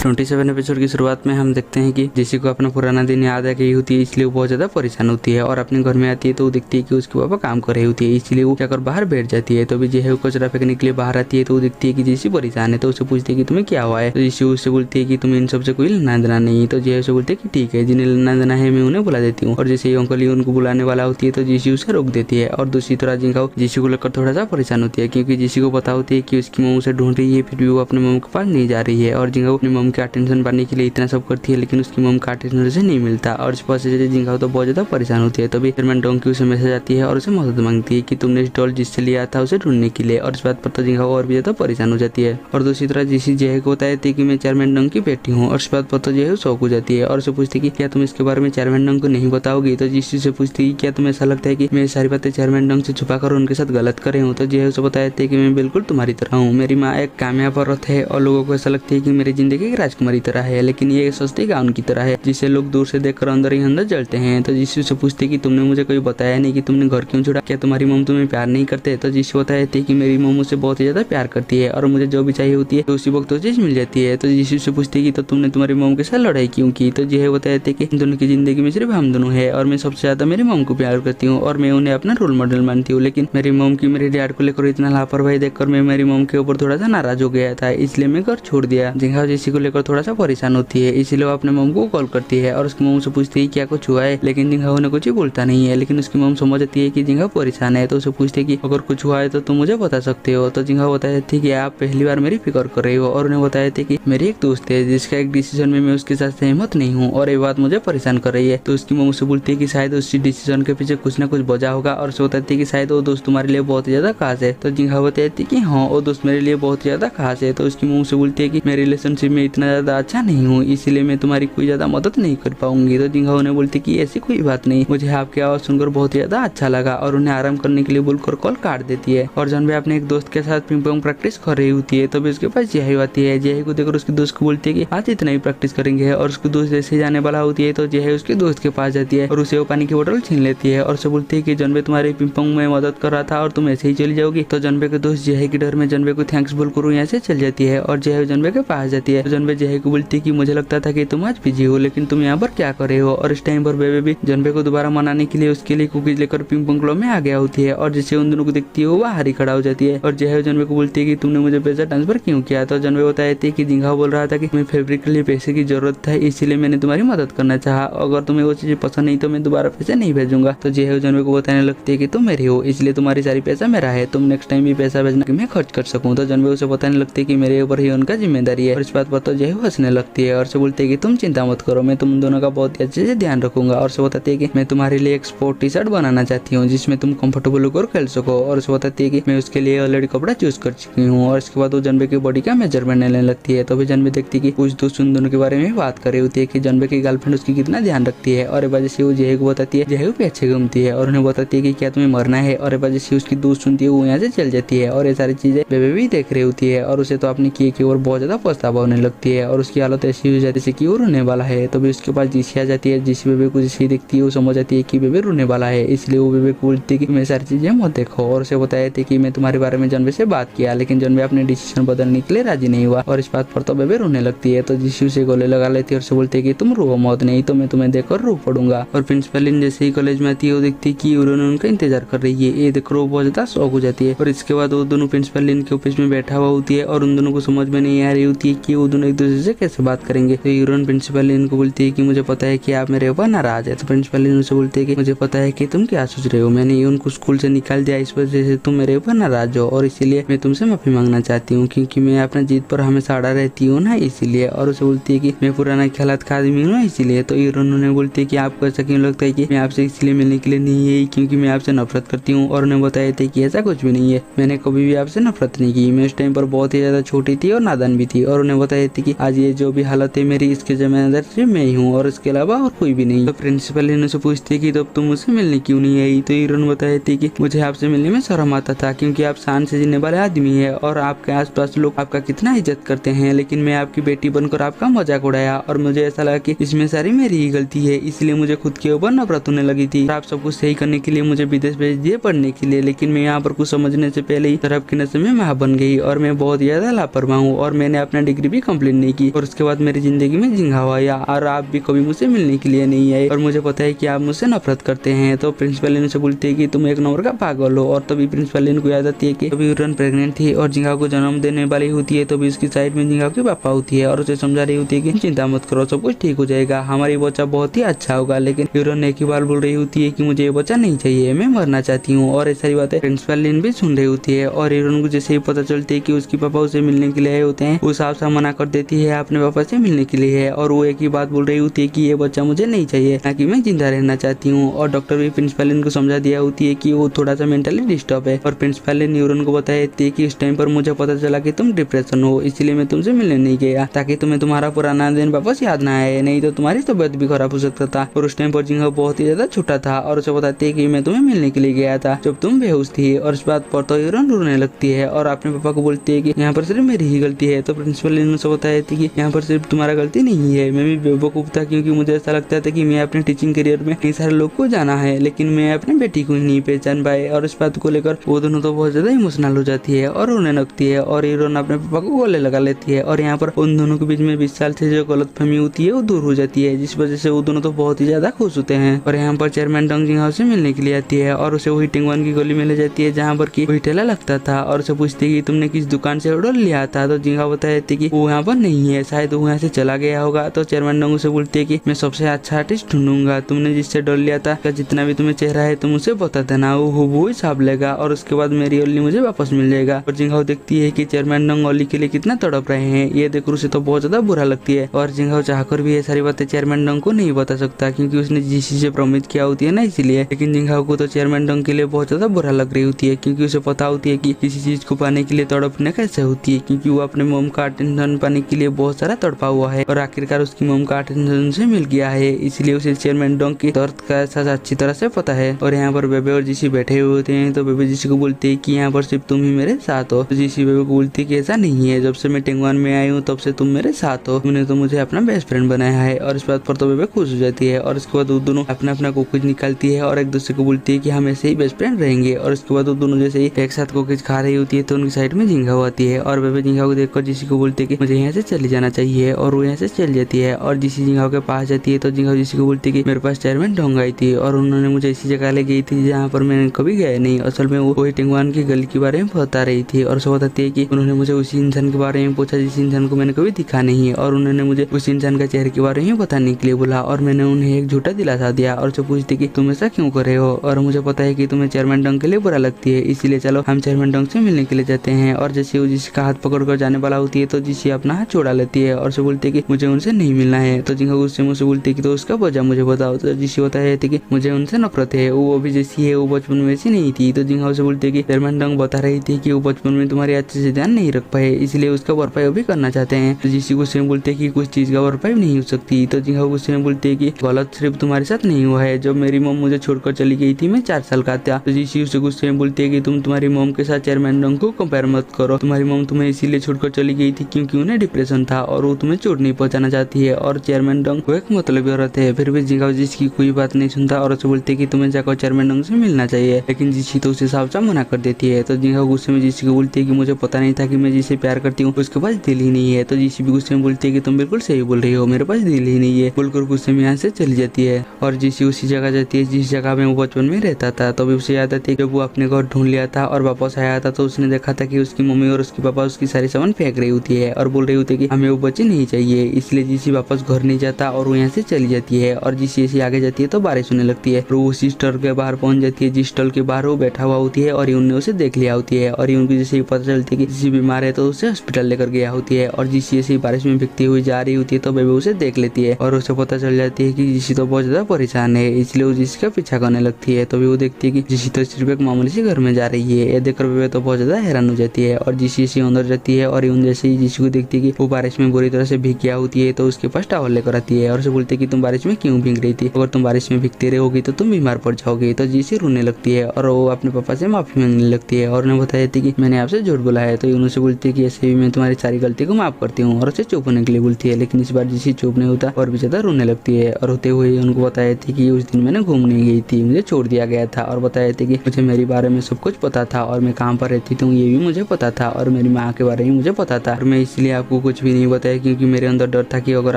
27 episode की शुरुआत में हम देखते हैं कि जेसी को अपना पुराना दिन याद आ गई होती है, इसलिए वो बहुत ज्यादा परेशान होती है और अपने घर में आती है तो वो देखती है कि उसके पापा काम कर रही होती है, इसलिए वो जाकर बाहर बैठ जाती है। तो अभी जो है वो कचरा फेंकने के लिए बाहर आती है तो वो देखती है कि जेसी परेशान है, तो उससे पूछती है कि तुम्हें क्या हुआ है। तो जेसी उससे बोलती है कि तुम्हें इन सबसे कोई लेना देना नहीं। तो जो है उसे बोलती है कि ठीक है, जिन्हें लेना देना है मैं उन्हें बुला देती हूँ। और जैसे अंकल उनको बुलाने वाला होती है तो जेसी उसे रोक देती है। और दूसरी तरह जिंगा जेसी को लेकर थोड़ा सा परेशान होती है, क्योंकि जेसी को पता होती है कि उसकी मम्मी उसे ढूंढ रही है, फिर भी वो अपने मम्मी के पास नहीं जा रही है। और जिंगा अपनी मम्मी के अटेंशन पाने के लिए इतना सब करती है, लेकिन उसकी मम्मी का अटेंशन उसे नहीं मिलता और इस पर से जिंगा तो बहुत ज्यादा परेशान होती है। तभी चेयरमैन डोंकी उसे मैसेज आती है और उसे मदद मांगती है कि तुमने इस डॉल जिससे लिया था उसे ढूंढने के लिए। और इस बात पर तो जिंगा और भी ज्यादा परेशान हो जाती है। और दूसरी तरह जेसी जेहे को बताती है कि मैं चेयरमैन डोंकी की बेटी हूँ। और इस बात पर तो जेहे शौक हो जाती है और उसे पूछती है कि क्या तुम इसके बारे में चेयरमैन डोंकी को नहीं बताओगी। तो जेसी से पूछती है क्या तुम्हें ऐसा लगता है कि मैं सारी बातें चेयरमैन डोंकी से छुपा कर उनके साथ गलत कर रही हूँ। तो जेहे उसे बताती है कि मैं बिल्कुल तुम्हारी तरह हूँ। मेरी माँ एक कामयाब औरत है और लोगों को ऐसा लगता है कि मेरी जिंदगी एक राजकुमारी तरह है, लेकिन ये सस्ती गाउन की तरह है जिसे लोग दूर से देखकर अंदर ही अंदर जलते हैं। तो जेसी से पूछती है कि तुमने मुझे कोई बताया नहीं कि तुमने घर क्यों छोड़ा, क्या तुम्हारी मम्मी तुम्हें प्यार नहीं करते। तो जेसी बताती है कि मेरी मम्मी मुझसे बहुत ही ज्यादा प्यार करती है और मुझे जो भी चाहिए होती है तो उसी वक्त वो चीज मिल जाती है। तो जेसी से पूछती है कि तो तुमने तुम्हारी मम्मी के साथ लड़ाई क्यों की। तो जेहे बताते हैं कि इन दोनों की जिंदगी में सिर्फ हम दोनों है और मैं सबसे ज्यादा मेरी मम्मी को प्यार करती हूँ और मैं उन्हें अपना रोल मॉडल मानती हूँ, लेकिन मेरी मम्मी की मेरे डैड को लेकर इतना लापरवाही देखकर मैं मेरी मम्मी के ऊपर थोड़ा सा नाराज हो गया था, इसलिए मैं घर छोड़ दिया। जिंगा जेसी को लेकर थोड़ा सा परेशान होती है, इसलिए वो अपने मम्मी को कॉल करती है और उसकी मम्मी से पूछती है क्या कुछ हुआ है, लेकिन जिंगा उन्हें कुछ ही बोलता नहीं है। लेकिन उसकी मम्मी समझ जाती है कि जिंगा परेशान है, तो उसे पूछती है कि अगर कुछ हुआ है तो तुम मुझे बता सकते हो। तो जिंगा बताती है कि आप पहली बार मेरी फिक्र कर रही हो और उन्हें बताते कि मेरी एक दोस्त है जिसका एक डिसीजन में मैं उसके साथ सहमत नहीं हूँ और ये बात मुझे परेशान कर रही है। तो उसकी मम्मी से बोलती है कि शायद उस डिसीजन के पीछे कुछ ना कुछ वजह होगा और उसे बताती है कि शायद वो दोस्त तुम्हारे लिए बहुत ज्यादा खास है। तो जिंगा बताती है कि हाँ वो दोस्त मेरे लिए बहुत ज्यादा खास है। तो उसकी मम्मी से बोलती है कि मैं रिलेशनशिप में इतना ज्यादा अच्छा नहीं हूँ, इसलिए मैं तुम्हारी कोई ज्यादा मदद नहीं कर पाऊंगी। तो जिंगा उन्हें बोलती है कि ऐसी कोई बात नहीं, मुझे आपकी आवाज सुनकर बहुत ज्यादा अच्छा लगा और उन्हें आराम करने के लिए बोलकर कॉल काट देती है। और जानवी अपने एक दोस्त के साथ पिंग पोंग प्रैक्टिस कर रही होती है, तभी उसके पास जेही आती है। जेही को देखकर उसके दोस्त को बोलती है कि आज इतना ही प्रैक्टिस करेंगे और उसकी दोस्त जैसे जाने वाला होती है तो जेही उसके दोस्त के पास जाती है और उसे वो पानी की बोतल छीन लेती है और उसे बोलती है कि जनवे तुम्हारे पिंग पोंग में मदद कर रहा था और तुम ऐसे ही चली जाओगी। तो जनवे के दोस्त जेही के डर में जनवे को थैंक्स बोल कर यहाँ से चल जाती है और जेही जनवे के पास जाती है। जनवे जेही को बोलती है कि मुझे लगता था कि तुम आज बिजी हो, लेकिन तुम यहाँ पर क्या कर रहे हो। और इस टाइम पर बेबे भी जनवे को दोबारा मनाने के लिए उसके लिए कुकीज लेकर पिंग पोंग क्लब में आ गया होती है और जिसे उन दोनों को देखती है वो बाहर ही खड़ा हो जाती है। और जेही जनवे को बोलती है कि तुमने मुझे पैसा ट्रांसफर क्यों किया। तो जनवे बताती है कि जिंगा बोल रहा था कि मैं फैब्रिक के लिए पैसे की जरूरत था, इसीलिए मैंने तुम्हारी मदद करना चाहा, अगर तुम्हें वो चीज पसंद नहीं तो मैं दोबारा पैसे नहीं भेजूंगा। तो जेही जनवे को बताने लगती है कि तुम मेरी हो, इसलिए तुम्हारी सारी पैसा मेरा है, तुम नेक्स्ट टाइम भी पैसा भेजना कि मैं खर्च कर सकूं। तो जनवे उसे बताने लगती है कि मेरे ऊपर ही उनका जिम्मेदारी है। और इस बात पर तो जेही हंसने लगती है और से बोलती है कि तुम चिंता मत करो, मैं तुम दोनों का बहुत ही अच्छे से ध्यान रखूंगा। और से बताती है कि मैं तुम्हारे लिए एक स्पोर्ट टी शर्ट बनाना चाहती हूँ जिसमें तुम कंफर्टेबल होकर खेल सको। और उसे बताती है कि मैं उसके लिए ऑलरेडी कपड़ा चूज कर चुकी हूँ। और इसके बाद वो जनवे की बॉडी का मेजरमेंट लेने लगती है। तो भी जनवे देखती है कि कुछ दोस्त उन दोनों के बारे में बात कर रही होती है कि जनवे की गर्लफ्रेंड उसकी कितना ध्यान रखती है। और वजह से वो जेही को बताती है, जेही भी अच्छे घूमती है और उन्हें बताती है कि क्या तुम्हें मरना है। और वजह से उसकी दोस्त सुनती है वो यहाँ से चल जाती है और ये सारी चीजें बेबे भी देख रही होती है और उसे तो अपनी किए की ओर बहुत ज्यादा पछतावा होने लगती है और उसकी हालत ऐसी हो जाती है कि वो रोने वाला है। तभी उसके पास जेसी आ जाती है। जेसी बेबे को जैसे ही देखती है वो समझ जाती है कि बेबे रोने वाला है, इसलिए वो बेबे को बोलती है कि मैं सारी चीजें मत देखो। और उसे बताया था कि मैं तुम्हारे बारे में जनवे से बात किया, लेकिन जनवे अपने डिसीजन बदलने के लिए राजी नहीं हुआ। और इस बात पर तो बेबे रोने लगती है। तो जेसी उसे गले लगा लेती है और उसे बोलती है कि तुम रो मत, नहीं तो मैं तुम्हें देखकर रो पड़ूंगा। और प्रिंसिपल जैसे ही कॉलेज में आती है वो देखती है कि उन्होंने उनका इंतजार कर रही है, ये देखकर वो बहुत ज्यादा शौक हो जाती है। और इसके बाद वो दोनों प्रिंसिपल के ऑफिस में बैठा हुआ होती है और उन दोनों को समझ में नहीं आ रही होती है कि वो दोनों एक दूसरे से कैसे बात करेंगे। तो यूरोन प्रिंसिपल को बोलती है कि मुझे पता है कि आप मेरे ऊपर नाराज है। तो प्रिंसिपल उनसे बोलती है कि मुझे पता है कि तुम क्या सोच रहे हो, मैंने उनको स्कूल से निकाल दिया इस वजह से तुम मेरे ऊपर नाराज हो और इसीलिए मैं तुमसे माफी मांगना चाहती हूँ क्योंकि मैं अपना जीत पर हमेशा अड़ा रहती हूँ ना, इसीलिए। और उसे बोलती है कि मैं पुराना ख्यालात का आदमी हूँ इसीलिए। तो यूरोन उन्हें बोलती है कि आपको ऐसा क्यों लगता है कि मैं आपसे इसलिए मिलने के लिए नहीं है क्योंकि मैं आपसे नफरत करती हूँ। और उन्हें बताया था कि ऐसा कुछ भी नहीं है, मैंने कभी भी आपसे नफरत नहीं की, मैं उस टाइम पर बहुत ही ज्यादा छोटी थी और नादान भी थी। और उन्हें बताया था कि आज ये जो भी हालत है मेरी इसके जिम्मेदार सिर्फ मैं ही हूँ और इसके अलावा और कोई भी नहीं। तो प्रिंसिपल उनसे पूछती है कि तब तुम मुझसे मिलने क्यों नहीं आई। तो यूरोन बताया था कि मुझे आपसे मिलने में शर्म आता था क्योंकि आप शान से जीने वाले आदमी है और आपके आसपास लोग आपका कितना इज्जत करते हैं, लेकिन मैं आपकी बेटी बनकर आपका मजाक उड़ाया और मुझे ऐसा लगा कि इसमें सारी मेरी ही गलती है, इसलिए मुझे खुद के ऊपर नफरत होने लगी थी। आप सब कुछ सही करने के लिए मुझे विदेश भेज दिए पढ़ने के लिए, लेकिन मैं यहाँ पर कुछ समझने से पहले ही तरफ के नशे में मां बन गई और मैं बहुत ज्यादा लापरवाह हूँ और मैंने अपना डिग्री भी कंप्लीट भिड़ने की, और उसके बाद मेरी जिंदगी में झिंगावा आया और आप भी कभी मुझसे मिलने के लिए नहीं आए और मुझे पता है कि आप मुझसे नफरत करते हैं। तो प्रिंसिपल इनसे बोलती है कि तुम एक नंबर का पागल हो। और तभी प्रिंसिपल इनको याद आती है कि तभी यूरन प्रेग्नेंट थी और झिंगाव को जन्म देने वाली होती है। तभी उसकी साइड में झिंगाव की पापा होती है और उसे समझा रही होती है कि चिंता मत करो, सब कुछ ठीक हो जाएगा, हमारी बच्चा बहुत ही अच्छा होगा। लेकिन यूरन एक ही बार बोल रही होती है कि मुझे ये बच्चा नहीं चाहिए, मैं मरना चाहती हूँ। और ये सारी बातें प्रिंसिपल लिन भी सुन रही होती है और यूरन को जैसे ही पता चलती है कि उसकी पापा उसे मिलने के लिए आए होते हैं, वो साफ साफ मना कर देती है अपने पापा से मिलने के लिए। और वो एक ही बात बोल रही होती है कि ये बच्चा मुझे नहीं चाहिए, ना कि मैं जिंदा रहना चाहती हूँ। और डॉक्टर भी प्रिंसिपल लिन को समझा दिया होती है कि वो थोड़ा सा मेंटली डिस्टर्ब है। और प्रिंसिपल लिन यूरन को बताती है कि इस टाइम पर मुझे पता चला कि तुम डिप्रेशन हो, इसलिए मैं तुमसे मिलने नहीं गया, ताकि तुम्हें तुम्हारा पुराना दिन वापस याद ना आए, नहीं तो तुम्हारी तबियत भी खराब हो सकता था। और उस टाइम पर जिंगा बहुत ही ज्यादा छोटा था और उसे बताती है कि मैं तुम्हें मिलने के लिए गया था जब तुम बेहोश थी। और इस बात पर तो यूरन रोने लगती है और अपने पापा को बोलती है कि यहाँ पर सिर्फ मेरी ही गलती है। तो प्रिंसिपल ने उसे बताया थी कि यहाँ पर सिर्फ तुम्हारा गलती नहीं है, मैं भी बेवकूफ था, क्योंकि मुझे ऐसा लगता था कि मैं अपने टीचिंग करियर में कई सारे लोग को जाना है, लेकिन मैं अपनी बेटी को ही नहीं पहचान पाए। और इस बात को लेकर वो दोनों तो बहुत ज्यादा इमोशनल हो जाती है और रोने लगती है और यूरन अपने पापा को गले लगा लेती है। और यहाँ पर उन दोनों के बीच में 20 साल से जो गलतफहमी होती है वो दूर हो जाती है, जिस वजह से वो दोनों तो बहुत ही ज्यादा खुश होते हैं। और यहाँ पर चेयरमैन डोंग जिंगहाओ से मिलने के लिए आती है और उसे वही टिंगवान की गली में ले जाती है जहाँ पर की वही ठेला लगता था और उसे पूछती है कि तुमने किस दुकान से ऑर्डर लिया था। तो जिंगहाओ बताती है कि वो यहाँ पर नहीं है, शायद वो यहाँ से चला गया होगा। तो चेयरमैन डोंग उसे बोलती है कि मैं सबसे अच्छा आर्टिस्ट ढूंढूंगा, तुमने जिससे डर लिया था जितना भी तुम्हें चेहरा है तुम उसे बता देना, वो हिसाब लेगा और उसके बाद मेरी ओली मुझे वापस मिल जाएगा। और जिंगहाओ देखती है कि चेयरमैन डोंग ओली के लिए कितना तड़प रहे हैं, ये देखकर उसे तो बहुत ज्यादा बुरा लगती है। और जिंगहाओ चाहकर भी ये सारी बातें चेयरमैन डोंग को नहीं बता सकता, क्योंकि उसने जिसी से प्रॉमिस किया होती है ना, इसीलिए। लेकिन जिंगहाओ को तो चेयरमैन डोंग के लिए बहुत ज्यादा बुरा लग रही होती है, क्योंकि उसे पता होती है कि किसी चीज को पाने के लिए तड़पने कैसे होती है, क्योंकि वो अपने मोम का अटेंशन पाने के लिए बहुत सारा तड़पा हुआ है और आखिरकार उसकी मोम का अटेंशन से मिल गया है, इसलिए उसे चेयरमैन डोंग की दर्द का एहसास अच्छी तरह से पता है। और यहाँ पर बेबे और जीसी बैठे हुए होते हैं, तो बेबे जीसी को बोलती है कि यहाँ पर सिर्फ तुम ही मेरे साथ हो। तो जीसी बेबे को बोलती है कि ऐसा नहीं है, जब से मैं टिंगवान में आई हूँ तब से तुम मेरे साथ हो, तुमने तो मुझे अपना बेस्ट फ्रेंड बनाया है। और इस बात पर तो बेबे खुश हो जाती है और इसके बाद वो दोनों अपना अपना कुकीज निकालती है और एक दूसरे को बोलती है कि हम ऐसे ही बेस्ट फ्रेंड रहेंगे। और इसके बाद वो दोनों जैसे ही एक साथ कुकीज खा रही होती है तो उनकी साइड में जिंगाओ आती है और बेबे जिंगाओ को देखकर जीसी को बोलती है कि मुझे यहाँ से चली जाना चाहिए, और वो यहाँ से चल जाती है। और जीसी जिंगाओ के पास जाती है तो जिंगाओ जीसी को बोलती है कि मेरे पास चेयरमैन डोंग आई थी और उन्होंने मुझे इसी जगह ले गई थी जहाँ पर मैं कभी गया नहीं, असल में वो वही टिंगवान की गली के बारे में बता रही थी। और उसे बताती है कि उन्होंने मुझे उसी इंसान के बारे में पूछा जिस इंसान को मैंने कभी दिखा नहीं है, और उन्होंने मुझे उस इंसान का चेहरे के बारे में बताने के लिए बोला और मैंने उन्हें एक झूठा दिलासा दिया। और उसे पूछती कि तुम ऐसा क्यों कर रहे हो, और मुझे पता है कि तुम्हें चेयरमैन डोंग के लिए बुरा लगती है, इसीलिए चलो हम चेयरमैन डोंग से मिलने के लिए जाते हैं। और जैसे वो जिसी का हाथ पकड़ कर जाने वाला होती है तो जिसी अपना हाथ छोड़ा लेती है और उसे बोलती है कि मुझे उनसे नहीं मिलना है। तो जिंगा गुस्से में उसे बोलती है कि तो उसका वजह मुझे बताओ। तो जिसी बताया है कि मुझे उनसे नफरत है, वो अभी जैसी है वो बचपन में वैसी नहीं थी। तो जिंगा उसे बोलती है कि चेयरमैन डोंग बता रही थी कि वो बचपन में तुम्हारे अच्छे से ध्यान नहीं रख पाए, इसलिए उसका भरपाई भी करना चाहते हैं। तो जिसी गुस्से में बोलते हैं कि कुछ चीज का भरपाई नहीं हो सकती। तो जिंगा गुस्से में बोलती है कि गलत सिर्फ तुम्हारे साथ नहीं हुआ है, जब मेरी मॉम मुझे छोड़कर चली गई थी मैं 4 साल का था। तो जिसी उसे गुस्से में बोलती है कि तुम तुम्हारी मॉम के साथ चेयरमैन डोंग को कंपेयर मत करो, तुम्हारी मॉम तुम्हें इसीलिए छोड़कर चली गई थी क्योंकि उन्हें डिप्रेशन था और वो तुम्हें चोट नहीं पहुंचाना चाहती है, और चेयरमैन डोंग वो एक मतलबी औरत है। फिर भी जिंगाओ जिसकी कोई बात नहीं सुनता और उसे बोलते कि तुम्हें जाकर चेयरमैन डोंग से मिलना चाहिए, लेकिन जिसी तो उसे साफ साफ मना कर देती है। तो जिंगाओ गुस्से में जिसी को बोलती है कि मुझे पता नहीं था कि मैं जिसे प्यार करती हूँ उसके पास दिल ही नहीं है। तो जिसी भी गुस्से में बोलती है कि तुम बिल्कुल सही बोल रही हो, मेरे पास दिल ही नहीं है, बोलकर गुस्से में यहाँ से चली जाती है। और जिसी उसी जगह जाती है जिस जगह में वो बचपन में रहता था। तभी उसे याद आती है जब वो अपने घर ढूंढ लिया था और वापस आया था तो उसने देखा था कि उसकी मम्मी और उसके पापा उसकी सारी सामान फेंक रही होती है और बोल रही होती है कि हमें वो बच्चे नहीं चाहिए, इसलिए जिसी वापस घर नहीं जाता और वो यहाँ से चली जाती है। और जिसी ऐसी आगे जाती है तो बारिश होने लगती है और वो उसी स्टोर के बाहर पहुंच जाती है जिस स्टॉल के बाहर वो बैठा हुआ होती है और यून ने उसे देख लिया होती है। और यून को जैसे ही पता चलती है कि जिसी बीमार है तो उसे हॉस्पिटल लेकर गया होती है। और जिसी ऐसी बारिश में भीगती हुई जा रही होती है तो बेबे उसे देख लेती है और उसे पता चल जाती है कि जिसी तो बहुत ज्यादा परेशान है, इसलिए वो जिसी का पीछा करने लगती है। तभी वो देखती है कि जिसी तो सिर्फ एक मामूली सी घर में जा रही है। ये देखकर बेबे तो बहुत ज्यादा हैरान हो जाती है और जिसी ऐसी अंदर जाती है और यून जैसे ही जिसी को देखती है कि वो बारिश में बुरी तरह से भीग गया होती है तो उसके पास टॉवल लेकर आती है और उसे बोलती है कि तुम बारिश में क्यों भीग रही थी, अगर तुम बारिश में भीगती रहोगी तो तुम बीमार पड़ जाओगी। तो जिसी रोने लगती है और वो अपने पापा से माफी मांगने लगती है और उन्हें बताती है कि मैंने आपसे झूठ बोला है। तो यून से बोलती है कि ऐसे भी मैं तुम्हारी सारी गलती को माफ करती हूँ और उसे चुप होने के लिए बोलती है। लेकिन इस बार जिसी चुप नहीं होता और भी ज्यादा रोने लगती है और होते हुए उनको बताया थी कि उस दिन मैंने घूमने गई थी, मुझे छोड़ दिया गया था और बताया था कि मुझे मेरे बारे में सब कुछ पता था और मैं कहाँ पर रहती थी ये भी मुझे पता था और मेरी माँ के बारे में मुझे पता था और मैं इसलिए आपको कुछ भी नहीं बताया क्योंकि मेरे अंदर डर था कि अगर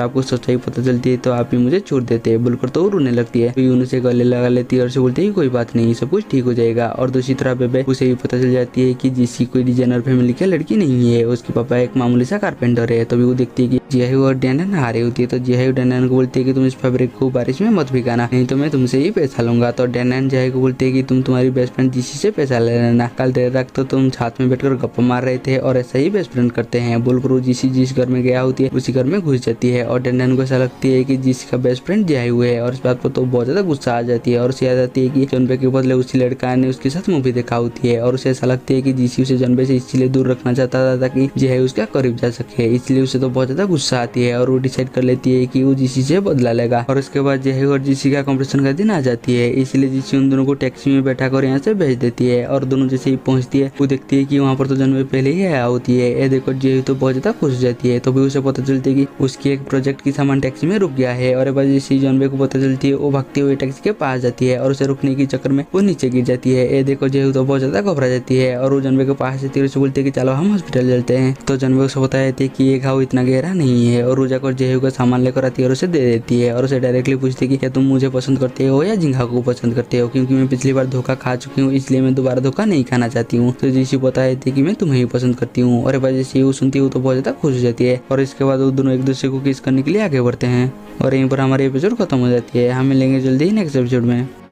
आपको सच्चाई पता चलती है तो आप ही मुझे छोड़ देते। बोलकर तो रोने लगती है। यून उसे गले लगा लेती है और उसे बोलती है कोई बात नहीं, सब कुछ ठीक हो जाएगा। और दूसरी तरफ बेबे उसे भी पता चल जाती है कि जिसी कोई डिजाइनर फैमिली की लड़की नहीं है, उसके पापा एक मामूली सा कारपेंटर है। तभी वो देखती है कि जियाहू और डैनन आ रही होती है। तो जियाहू डैनन को बोलती है कि तुम इस फैब्रिक को बारिश में मत भिगाना, नहीं तो मैं तुमसे ही पैसा लूंगा। तो डैनन जियाहू को बोलती है कि तुम तुम्हारी बेस्ट फ्रेंड जिसी से पैसा ले लेना, कल देर रात तो तुम साथ में बैठकर गप्पा मार रहे थे और ऐसा ही बेस्ट फ्रेंड करते हैं। बोलकर वो जिसी जिस घर में गया होती है उसी घर में घुस जाती है। और डैनन को ऐसा लगती है कि जिसी का बेस्ट फ्रेंड जियाहू है और इस बात पर तो बहुत ज्यादा गुस्सा आ जाती है और उसे याद आती है कि जनबे के बदले उसी लड़का ने उसके साथ मूवी देखा होती है। और उसे ऐसा लगती है कि जिसी उसे जनबे से इसलिए दूर रखना चाहता था ताकि जियाहू उसका करीब जा सके, इसलिए उसे तो बहुत ज्यादा गुस्सा आती है और वो डिसाइड कर लेती है कि वो जिसी से बदला लेगा। और उसके बाद जियाहू और जिसी का कॉम्पिटिशन का दिन आ जाती है, इसलिए जिसी उन दोनों को टैक्सी में बैठा कर यहाँ से भेज देती है। और दोनों जैसे ही पहुंचती है वो देखती है कि वहाँ पर तो जनबे पहले ही आया होती है। ये देखो जियाहू तो बहुत ज्यादा खुश हो जाती है। तो भी उसे पता चलती है कि उसकी एक प्रोजेक्ट की सामान टैक्सी में रुक गया है। और जैसे जनबे को पता चलती है वो भागती हुई टैक्सी के पास जाती है और उसे रुकने के चक्कर में वो नीचे गिर जाती है। ये देखो जियाहू तो बहुत ज्यादा घबरा जाती है और वो जनबे के पास जाती है, उसे बोलती है कि चलो हम हॉस्पिटल चलते हैं। तो जनबे उसे बताया जाती है कि ये घाव इतना गहरा नहीं है। और वो जाकर जियाहू का सामान लेकर आती है और उसे दे देती है और उसे डायरेक्टली पूछती है कि क्या तुम मुझे पसंद करते हो या जिंघा को पसंद करते हो, क्योंकि मैं पिछली बार धोखा खा चुकी हूँ इसलिए मैं दोबारा धोखा नहीं खाना चाहती हूँ। तो जिसी बताया जाती है कि मैं तुम्हें ही पसंद करती हूँ। और जैसे वो सुनती है तो बहुत ज्यादा खुश हो जाती है और इसके बाद वो दोनों एक दूसरे को किस करने के लिए आगे बढ़ते हैं। और यहीं पर हमारी एपिसोड खत्म हो जाती है। हम मिलेंगे जल्दी ही नेक्स्ट एपिसोड में।